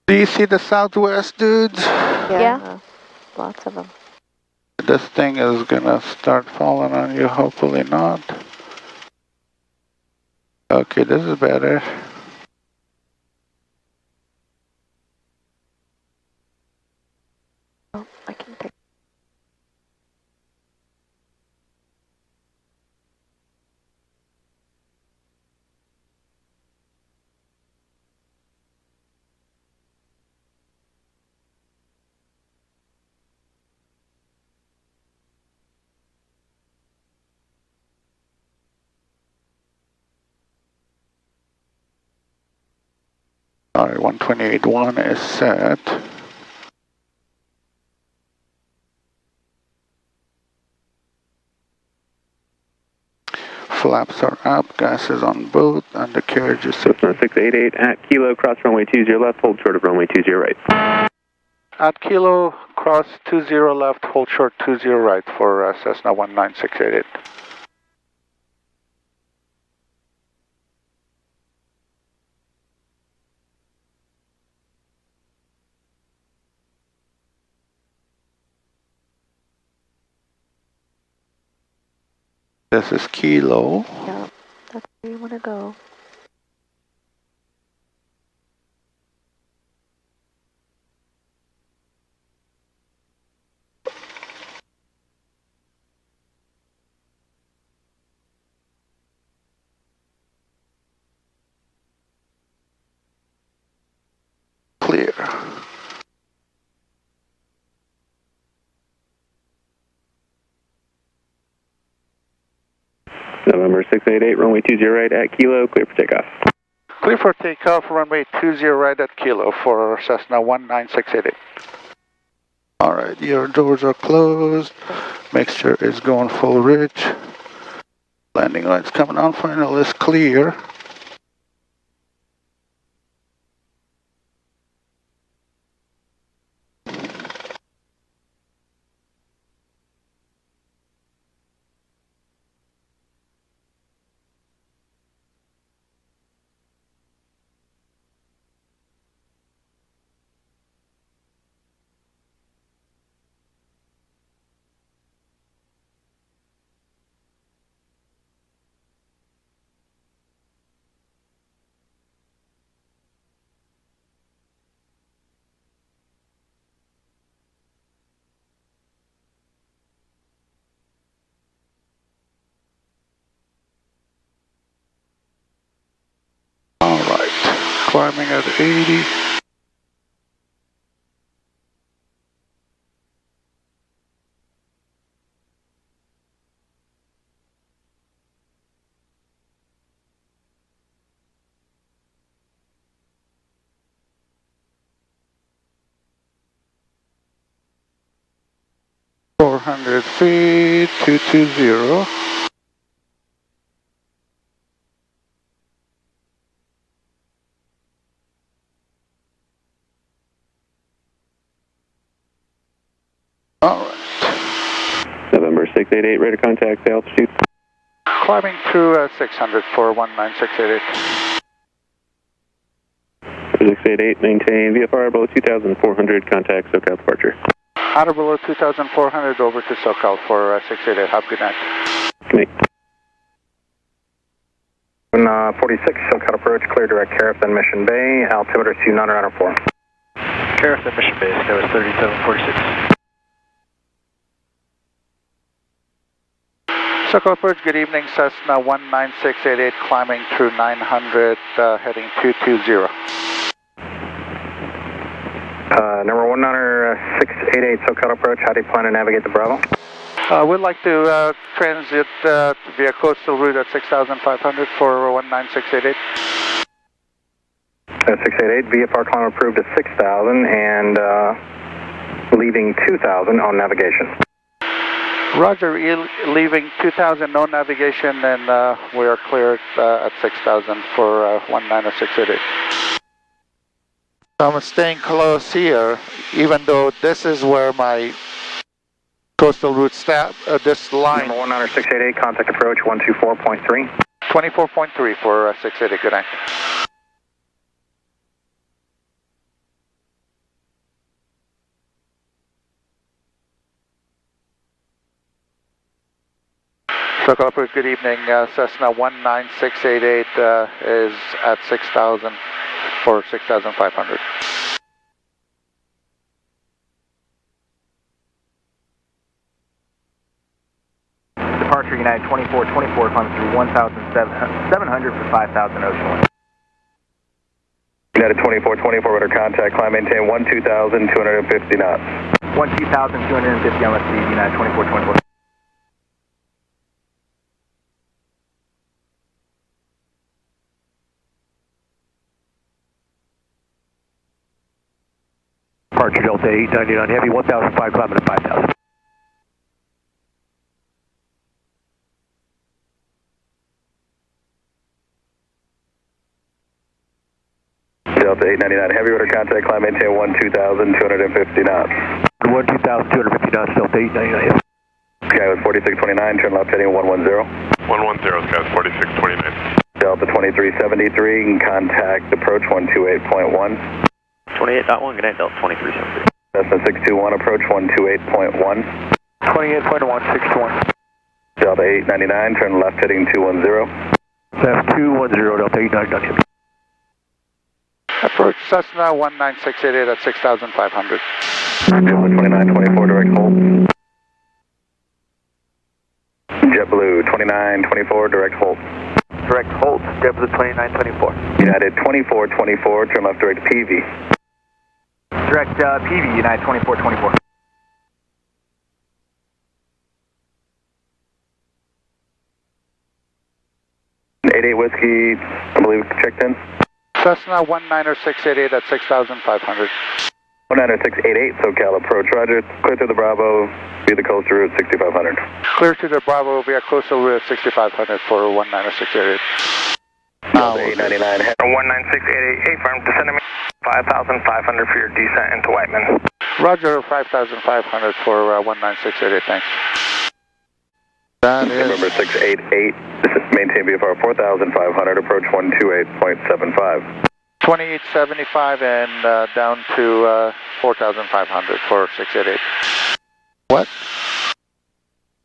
Do you see the southwest, dudes? Yeah. Lots of them. This thing is gonna start falling on you, hopefully not. Okay, this is better. Oh, I can take. Alright, 128.1 is set. Flaps are up, gas is on both, and the carriage is set. 688 at Kilo, cross runway 20 left, hold short of runway 20 right. At Kilo, cross 20 left, hold short 20 right for Cessna 19688. This is Kilo. Yeah, that's where you want to go. Clear. November 688, runway 20 right at Kilo, clear for takeoff. Clear for takeoff, runway 20 right at Kilo for Cessna 19688. Alright, your doors are closed. Mixture is going full rich. Landing lights coming on, final is clear. Alright, climbing at 80. .400 feet, 220. Alright. November 688, radar contact, altitude. Climbing through 600 for 19688. 688, maintain VFR below 2,400, contact SoCal departure. Outer below 2,400 over to SoCal for 688. Have a good night. Good night. 46, SoCal approach, clear direct Carrollton, Mission Bay, altimeter 2904. Carrollton, Mission Bay, that was 3746. SoCal approach, good evening, Cessna 19688, climbing through 900, heading 220. Number 19688, SoCal approach, how do you plan to navigate the Bravo? We'd like to transit via coastal route at 6,500 for 19688. 688, VFR climb approved at 6,000 and leaving 2,000 on navigation. Roger, leaving 2,000, no navigation, and we are cleared at 6,000 for 19688. I'm staying close here, even though this is where my coastal route stop, this line. Number 19688, contact approach 124.3. 24.3 for 688, good night. Circle Approved, good evening. Cessna 19688 is at 6,000 for 6,500. Departure United 2424, climb through 1,700 for 5,000 ocean wind. United 2424, radar contact, climb maintain 12,250 knots. 12,250 on left speed, United 2424. Departure Delta 899 Heavy, 1,005, climbing to 5,000. Delta 899 Heavy, radar contact, climb maintain 12,250 knots. 12,250 knots, Delta 899 Heavy. Sky was 4629, turn left heading 110. 110, Sky 4629. Delta 2373, contact approach 128.1. 28.1, good night, Delta 2373. Cessna 621, approach 128.1. 28.1, 621. Delta 899, turn left heading 210. Left 210, Delta 899 Heavy. Approach Cessna 19688 at 6,500. JetBlue 2924, direct hold. JetBlue 2924, direct hold. Direct hold, JetBlue 2924. United 2424, turn left direct PV. Direct PV, United 2424. '88 Whiskey, I believe checked in. Cessna 19688 at 6,500. 19688, SoCal approach, roger. Clear through the Bravo, via the coastal route 6500. Clear to the Bravo, via coastal route 6,500 for 19688. Delta 899, 19688, firm descending 5,500 for your descent into Whiteman. Roger, 5,500 for 19688, thanks. That is number 688, maintain VFR 4,500, approach 128.75. 2875 and down to 4,500 for 688. What?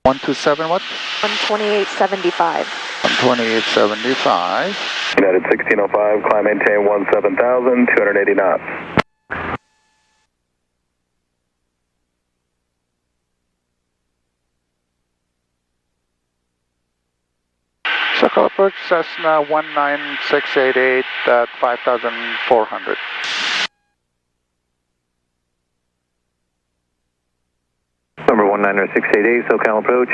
127 what? 128.75. 12875. United 1605, climb maintain 17,280 knots. Circle approach Cessna 19688 at 5,400. Number 19688, SoCal approach.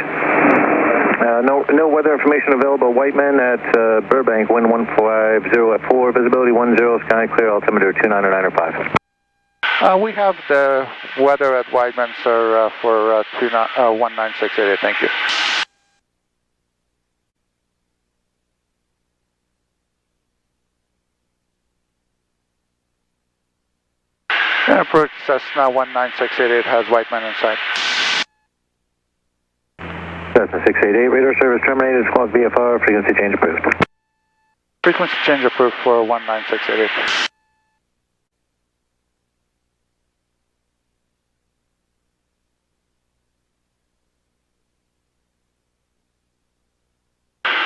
No weather information available. Whiteman at Burbank, wind 150 at 4, visibility 10, sky clear, altimeter 299.5. We have the weather at Whiteman, sir, for 19688. Thank you. And approach Cessna 19688 has Whiteman in sight. Cessna 688, radar service terminated, squawk VFR, frequency change approved. Frequency change approved for 19688.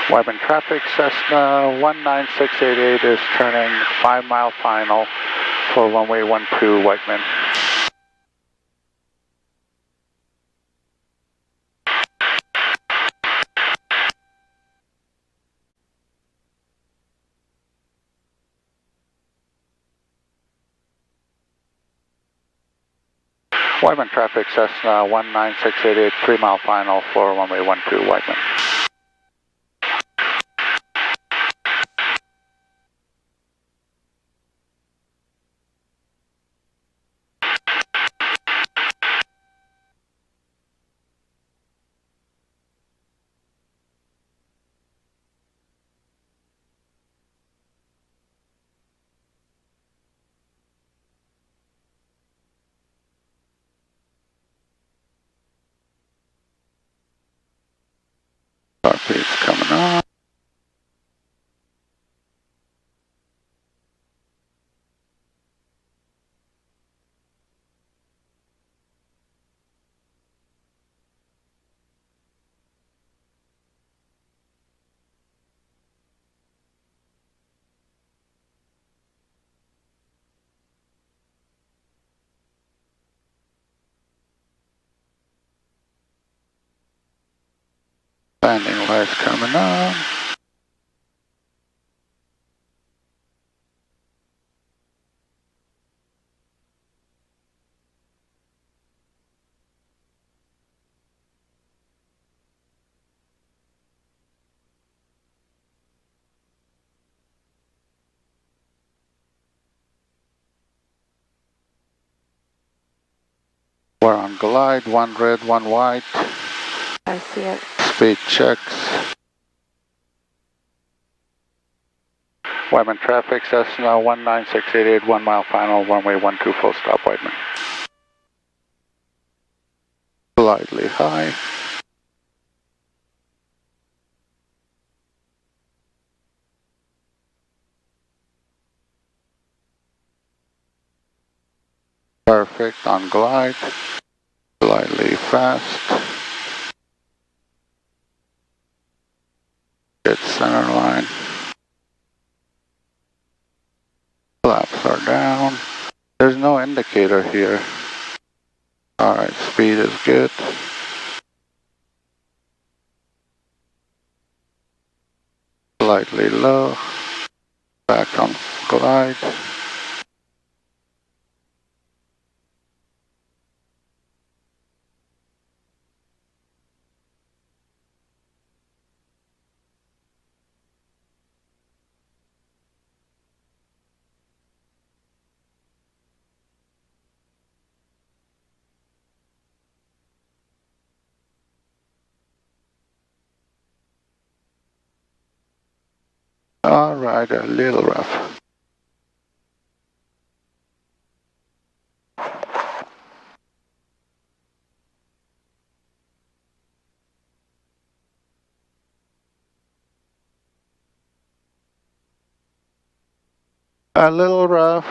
Whiteman traffic, Cessna 19688 is turning 5-mile final for runway 12 Whiteman. Whiteman traffic, Cessna 19688, 3-mile final for runway 12 Whiteman. Heartbeat's coming on. Landing lights coming on. We're on glide, one red, one white. I see it. Speed checks. Whiteman traffic, Cessna 19688, 1 mile final, runway 12 full stop, Whiteman. Slightly high. Perfect on glide. Slightly fast. Get center line. Flaps are down. There's no indicator here. Alright, speed is good. Slightly low. Back on glide. Alright, a little rough. A little rough,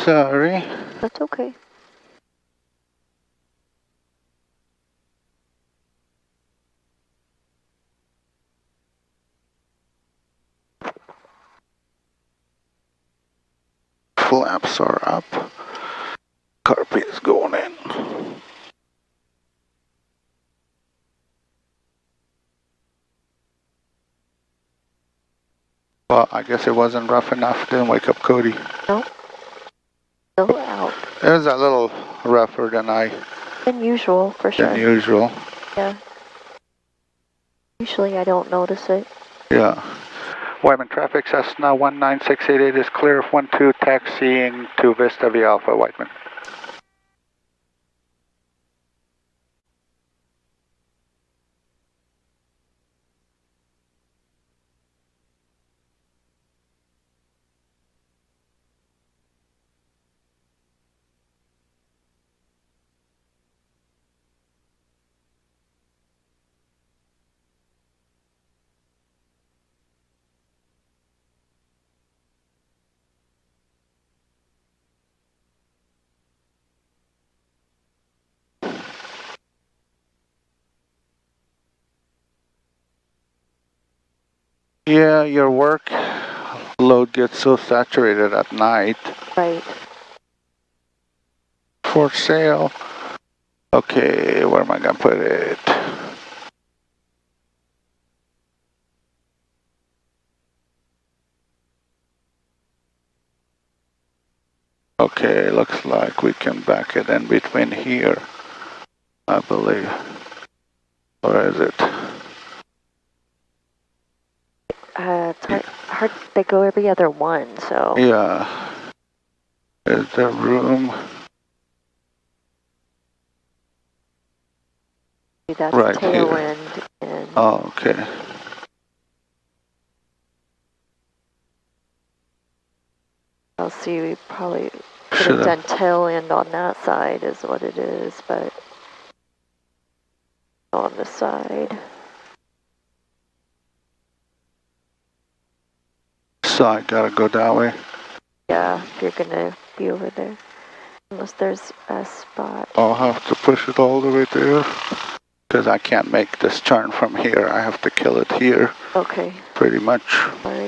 sorry. That's okay. Flaps are up. Carpet is going in. Well, I guess it wasn't rough enough. Didn't wake up Cody. No. Still out. It was a little rougher Than usual, for sure. than usual. Yeah. Usually I don't notice it. Yeah. Whiteman traffic, Cessna 19688 is clear. 12 taxiing to Vista Via Alpha, Whiteman. Yeah, your work load gets so saturated at night. Right. For sale. Okay, where am I gonna put it? Okay, looks like we can back it in between here, I believe. Where is it? It's hard. They go every other one, so. Yeah. Is there room? That's Right tail here. end. And Oh, okay. I'll see, we probably could Should have have. done tail end on that side is what it is, but on the side. So I gotta go that way. Yeah, if you're gonna be over there. Unless there's a spot. I'll have to push it all the way there. Because I can't make this turn from here. I have to kill it here. Okay. Pretty much. Alright.